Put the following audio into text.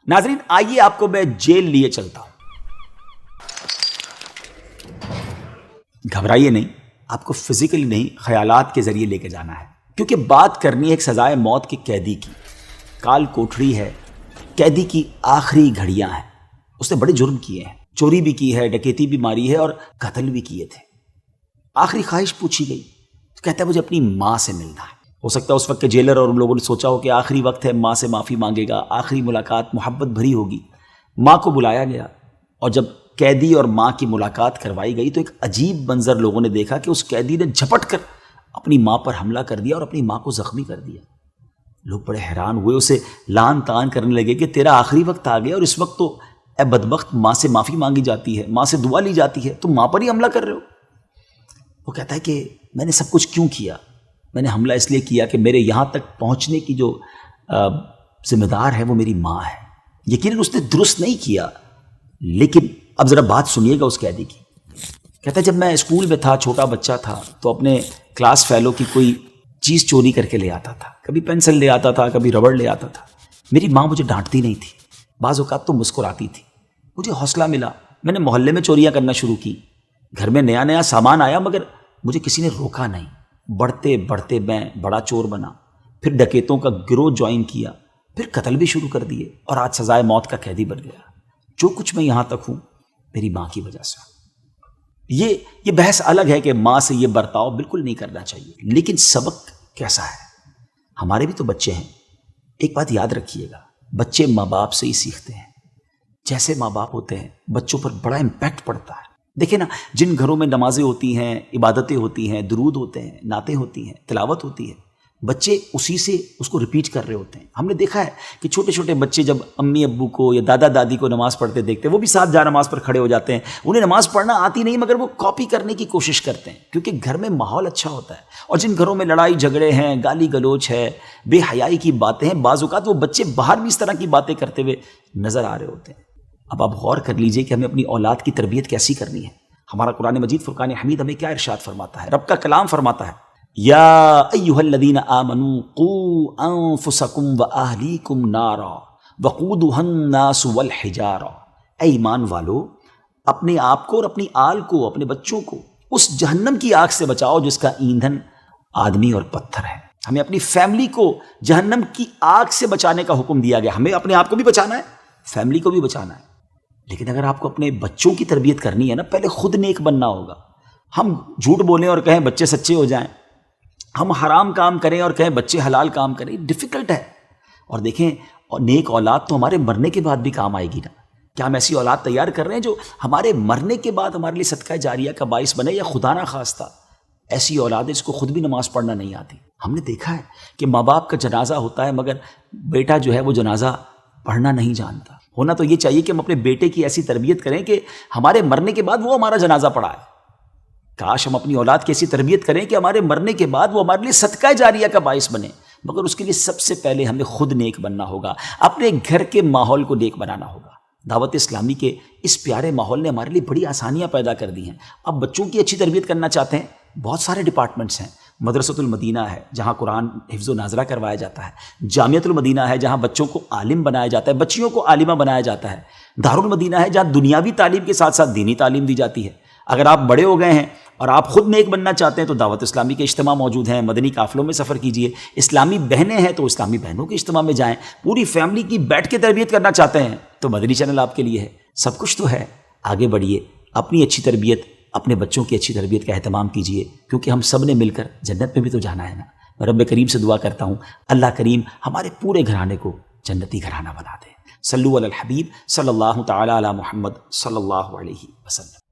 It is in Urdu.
ناظرین آئیے آپ کو میں جیل لیے چلتا ہوں. گھبرائیے نہیں، آپ کو فزیکلی نہیں خیالات کے ذریعے لے کے جانا ہے، کیونکہ بات کرنی ہے ایک سزائے موت کے قیدی کی. کال کوٹھڑی ہے، قیدی کی آخری گھڑیاں ہیں. اس نے بڑے جرم کیے ہیں، چوری بھی کی ہے، ڈکیتی بھی ماری ہے اور قتل بھی کیے تھے. آخری خواہش پوچھی گئی تو کہتا ہے مجھے اپنی ماں سے ملنا ہے. ہو سکتا ہے اس وقت کے جیلر اور ان لوگوں نے سوچا ہو کہ آخری وقت ہے، ماں سے معافی مانگے گا، آخری ملاقات محبت بھری ہوگی. ماں کو بلایا گیا اور جب قیدی اور ماں کی ملاقات کروائی گئی تو ایک عجیب منظر لوگوں نے دیکھا کہ اس قیدی نے جھپٹ کر اپنی ماں پر حملہ کر دیا اور اپنی ماں کو زخمی کر دیا. لوگ بڑے حیران ہوئے، اسے لان تان کرنے لگے کہ تیرا آخری وقت آ گیا اور اس وقت تو اے بدبخت ماں سے معافی مانگی جاتی ہے، ماں سے دعا لی جاتی ہے، تم ماں پر ہی حملہ کر رہے ہو. وہ کہتا ہے کہ میں نے سب کچھ کیوں کیا؟ میں نے حملہ اس لیے کیا کہ میرے یہاں تک پہنچنے کی جو ذمہ دار ہے وہ میری ماں ہے. یقیناً اس نے درست نہیں کیا، لیکن اب ذرا بات سنیے گا اس قیدی کی. کہتا ہے جب میں اسکول میں تھا، چھوٹا بچہ تھا، تو اپنے کلاس فیلو کی کوئی چیز چوری کر کے لے آتا تھا. کبھی پینسل لے آتا تھا، کبھی ربڑ لے آتا تھا. میری ماں مجھے ڈانٹتی نہیں تھی، بعض اوقات تو مسکراتی تھی. مجھے حوصلہ ملا، میں نے محلے میں چوریاں کرنا شروع کی. گھر میں نیا نیا سامان آیا مگر مجھے کسی نے روکا نہیں. بڑھتے بڑھتے میں بڑا چور بنا، پھر ڈکیتوں کا گروہ جوائن کیا، پھر قتل بھی شروع کر دیے اور آج سزائے موت کا قیدی بن گیا. جو کچھ میں یہاں تک ہوں میری ماں کی وجہ سے. یہ بحث الگ ہے کہ ماں سے یہ برتاؤ بالکل نہیں کرنا چاہیے، لیکن سبق کیسا ہے؟ ہمارے بھی تو بچے ہیں. ایک بات یاد رکھیے گا، بچے ماں باپ سے ہی سیکھتے ہیں. جیسے ماں باپ ہوتے ہیں بچوں پر بڑا امپیکٹ پڑتا ہے. دیکھیں نا، جن گھروں میں نمازیں ہوتی ہیں، عبادتیں ہوتی ہیں، درود ہوتے ہیں، نعتیں ہوتی ہیں، تلاوت ہوتی ہے، بچے اسی سے اس کو ریپیٹ کر رہے ہوتے ہیں. ہم نے دیکھا ہے کہ چھوٹے چھوٹے بچے جب امی ابو کو یا دادا دادی کو نماز پڑھتے دیکھتے ہیں، وہ بھی ساتھ جا نماز پر کھڑے ہو جاتے ہیں. انہیں نماز پڑھنا آتی نہیں مگر وہ کاپی کرنے کی کوشش کرتے ہیں، کیونکہ گھر میں ماحول اچھا ہوتا ہے. اور جن گھروں میں لڑائی جھگڑے ہیں، گالی گلوچ ہے، بے حیائی کی باتیں ہیں، بعض اوقات وہ بچے باہر بھی اس طرح کی باتیں کرتے ہوئے نظر آ رہے ہوتے ہیں. اب آپ غور کر لیجئے کہ ہمیں اپنی اولاد کی تربیت کیسی کرنی ہے. ہمارا قرآن مجید فرقان حمید ہمیں کیا ارشاد فرماتا ہے؟ رب کا کلام فرماتا ہے، یا ایھا الذین آمنوا قوا انفسکم واہلیکم نارا وقودھا الناس والحجارہ. اے ایمان والو، اپنے آپ کو اور اپنی آل کو، اپنے بچوں کو اس جہنم کی آگ سے بچاؤ جس کا ایندھن آدمی اور پتھر ہے. ہمیں اپنی فیملی کو جہنم کی آگ سے بچانے کا حکم دیا گیا. ہمیں اپنے آپ کو بھی بچانا ہے، فیملی کو بھی بچانا ہے. لیکن اگر آپ کو اپنے بچوں کی تربیت کرنی ہے نا، پہلے خود نیک بننا ہوگا. ہم جھوٹ بولیں اور کہیں بچے سچے ہو جائیں، ہم حرام کام کریں اور کہیں بچے حلال کام کریں، ڈیفیکلٹ ہے. اور دیکھیں، نیک اولاد تو ہمارے مرنے کے بعد بھی کام آئے گی نا. کیا ہم ایسی اولاد تیار کر رہے ہیں جو ہمارے مرنے کے بعد ہمارے لیے صدقہ جاریہ کا باعث بنے، یا خدا نہ خواستہ ایسی اولاد ہے جس کو خود بھی نماز پڑھنا نہیں آتی؟ ہم نے دیکھا ہے کہ ماں باپ کا جنازہ ہوتا ہے مگر بیٹا جو ہے وہ جنازہ پڑھنا نہیں جانتا. ہونا تو یہ چاہیے کہ ہم اپنے بیٹے کی ایسی تربیت کریں کہ ہمارے مرنے کے بعد وہ ہمارا جنازہ پڑھائے. کاش ہم اپنی اولاد کی ایسی تربیت کریں کہ ہمارے مرنے کے بعد وہ ہمارے لیے صدقہ جاریہ کا باعث بنے. مگر اس کے لیے سب سے پہلے ہمیں خود نیک بننا ہوگا، اپنے گھر کے ماحول کو نیک بنانا ہوگا. دعوت اسلامی کے اس پیارے ماحول نے ہمارے لیے بڑی آسانیاں پیدا کر دی ہیں. اب بچوں کی اچھی تربیت کرنا چاہتے ہیں، بہت سارے ڈپارٹمنٹس ہیں. مدرسۃ المدینہ ہے جہاں قرآن حفظ و ناظرہ کروایا جاتا ہے. جامعۃ المدینہ ہے جہاں بچوں کو عالم بنایا جاتا ہے، بچیوں کو عالمہ بنایا جاتا ہے. دارالمدینہ ہے جہاں دنیاوی تعلیم کے ساتھ ساتھ دینی تعلیم دی جاتی ہے. اگر آپ بڑے ہو گئے ہیں اور آپ خود نیک بننا چاہتے ہیں تو دعوت اسلامی کے اجتماع موجود ہیں. مدنی قافلوں میں سفر کیجئے. اسلامی بہنیں ہیں تو اسلامی بہنوں کے اجتماع میں جائیں. پوری فیملی کی بیٹھ کے تربیت کرنا چاہتے ہیں تو مدنی چینل آپ کے لیے ہے. سب کچھ تو ہے. آگے بڑھیے، اپنی اچھی تربیت، اپنے بچوں کی اچھی تربیت کا اہتمام کیجئے، کیونکہ ہم سب نے مل کر جنت میں بھی تو جانا ہے نا. میں رب کریم سے دعا کرتا ہوں اللہ کریم ہمارے پورے گھرانے کو جنتی گھرانہ بنا دے. صلو علی الحبیب صلی اللہ تعالی علی محمد صلی اللہ علیہ وسلم.